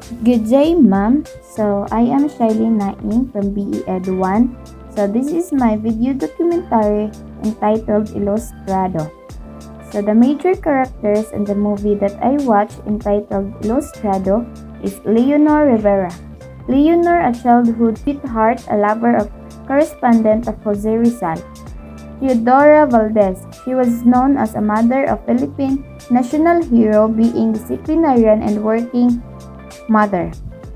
Good day, ma'am. I am Shailene Naing from BE Ed 1. This is my video documentary entitled Ilustrado. The major characters in the movie that I watched entitled Ilustrado is Leonor Rivera. Leonor, a childhood sweetheart, a lover of correspondent of Jose Rizal. Teodora Valdez. She was known as a mother of Philippine national hero, being disciplinarian and working mother.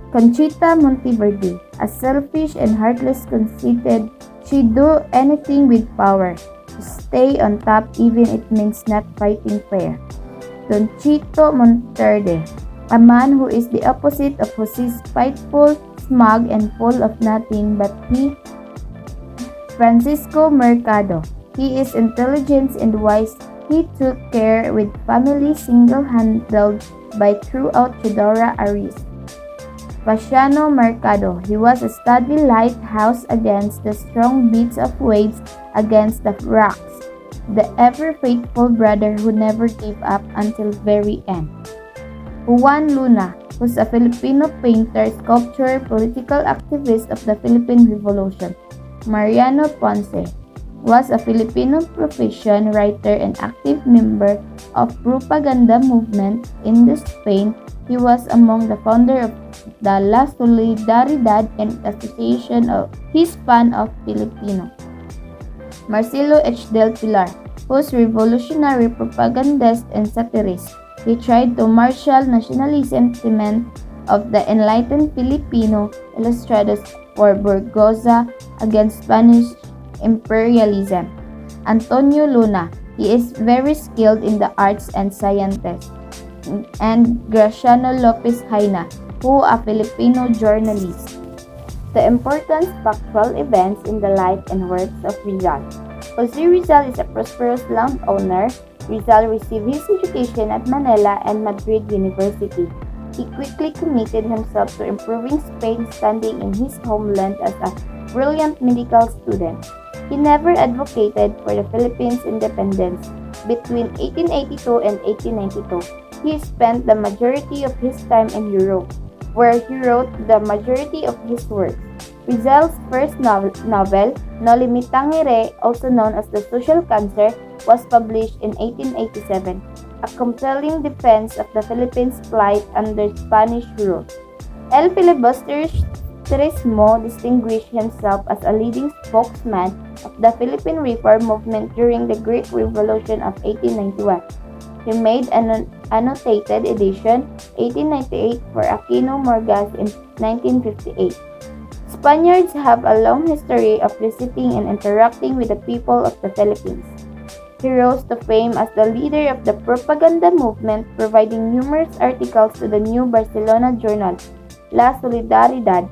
Conchita Monteverde, a selfish and heartless conceited, she'd do anything with power to stay on top even it means not fighting fair. Don Chito Monterde, a man who is the opposite of Jose's spiteful, smug, and full of nothing but he. Francisco Mercado, he is intelligent and wise. He took care with family single-handed by throughout Teodora Aris. Pasiano Mercado, he was a steady lighthouse against the strong beats of waves against the rocks, the ever-faithful brother who never gave up until very end. Juan Luna, who's a Filipino painter, sculptor, political activist of the Philippine Revolution. Mariano Ponce was a Filipino profession writer and active member of propaganda movement in Spain. He was among the founder of the La Solidaridad and Association of Hispano Filipino. Marcelo H. del Pilar, who's revolutionary propagandist and satirist. He tried to marshal nationalism sentiment of the enlightened Filipino illustrados for Burgosa against Spanish imperialism. Antonio Luna, he is very skilled in the arts and sciences. And Graciano Lopez Haina, who a Filipino journalist. The important factual events in the life and works of Rizal. Jose Rizal is a prosperous landowner. Rizal received his education at Manila and Madrid University. He quickly committed himself to improving Spain's standing in his homeland as a brilliant medical student. He never advocated for the Philippines' independence. Between 1882 and 1892, he spent the majority of his time in Europe, where he wrote the majority of his works. Rizal's first novel, No Limitangere, also known as The Social Cancer, was published in 1887, a compelling defense of the Philippines' plight under Spanish rule. El Filibusterismo distinguished himself as a leading spokesman of the Philippine Reform movement during the Greek Revolution of 1891. He made an annotated edition, 1898, for Aquino Morgas in 1958. Spaniards have a long history of visiting and interacting with the people of the Philippines. He rose to fame as the leader of the propaganda movement, providing numerous articles to the new Barcelona journal, La Solidaridad.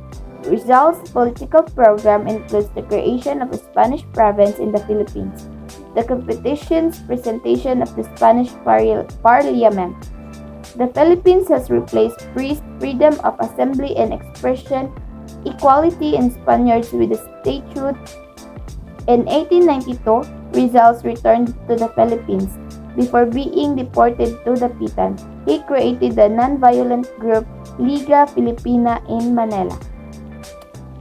Rizal's political program includes the creation of a Spanish province in the Philippines, the competition's presentation of the Spanish Parliament. The Philippines has replaced freedom of assembly and expression, equality in Spaniards with the statute. In 1892, Rizal returned to the Philippines. Before being deported to Dapitan, he created the non-violent group Liga Filipina in Manila.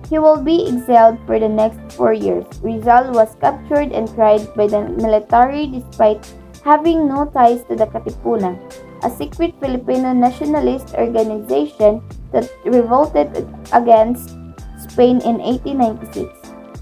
He will be exiled for the next 4 years. Rizal was captured and tried by the military despite having no ties to the Katipunan, a secret Filipino nationalist organization that revolted against Spain in 1896.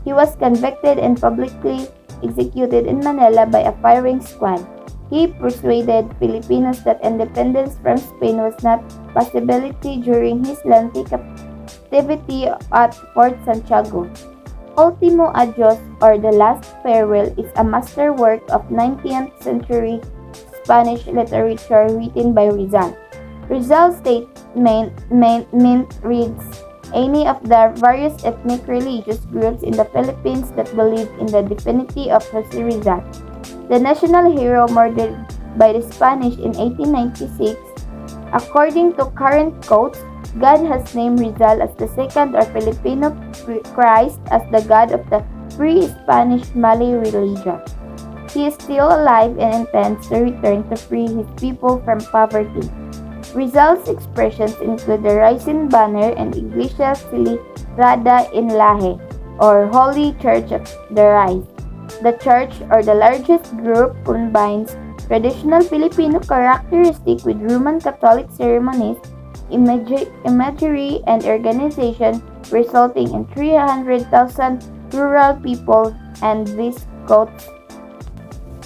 He was convicted and publicly executed in Manila by a firing squad. He persuaded Filipinos that independence from Spain was not a possibility during his lengthy captivity at Fort Santiago. Ultimo Adios, or The Last Farewell, is a masterwork of 19th century Spanish literature written by Rizal. Rizal's statement reads, any of the various ethnic religious groups in the Philippines that believe in the divinity of Jose Rizal, the national hero murdered by the Spanish in 1896. According to current quotes, God has named Rizal as the second or Filipino Christ as the God of the pre-Spanish Malay religion. He is still alive and intends to return to free his people from poverty. Rizal's expressions include the Rising Banner and Iglesia Celebrada in Lahe, or Holy Church of the Rise. The church, or the largest group, combines traditional Filipino characteristics with Roman Catholic ceremonies, imagery, and organization, resulting in 300,000 rural people. And this quotes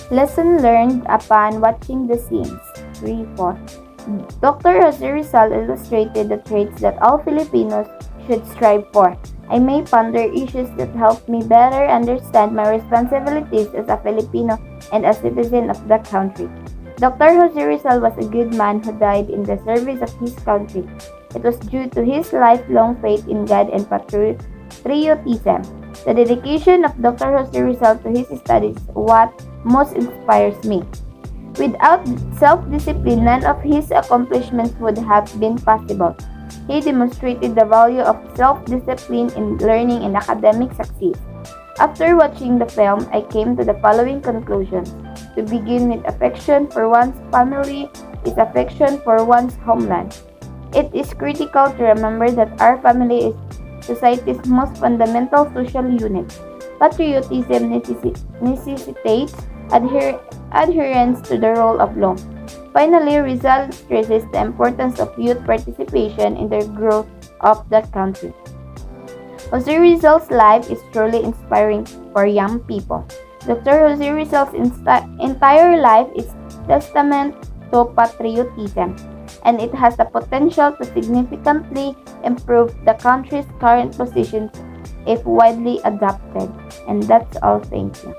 lesson learned upon watching the scenes. 3-4. Dr. Jose Rizal illustrated the traits that all Filipinos should strive for. I may ponder issues that help me better understand my responsibilities as a Filipino and a citizen of the country. Dr. Jose Rizal was a good man who died in the service of his country. It was due to his lifelong faith in God and patriotism. The dedication of Dr. Jose Rizal to his studies is what most inspires me. Without self-discipline, none of his accomplishments would have been possible. He demonstrated the value of self-discipline in learning and academic success. After watching the film, I came to the following conclusions. To begin with, affection for one's family is affection for one's homeland. It is critical to remember that our family is society's most fundamental social unit. Patriotism necessitates adherence to the rule of law. Finally, Rizal stresses the importance of youth participation in the growth of the country. Jose Rizal's life is truly inspiring for young people. Dr. Jose Rizal's entire life is testament to patriotism, and it has the potential to significantly improve the country's current position if widely adopted. And that's all. Thank you.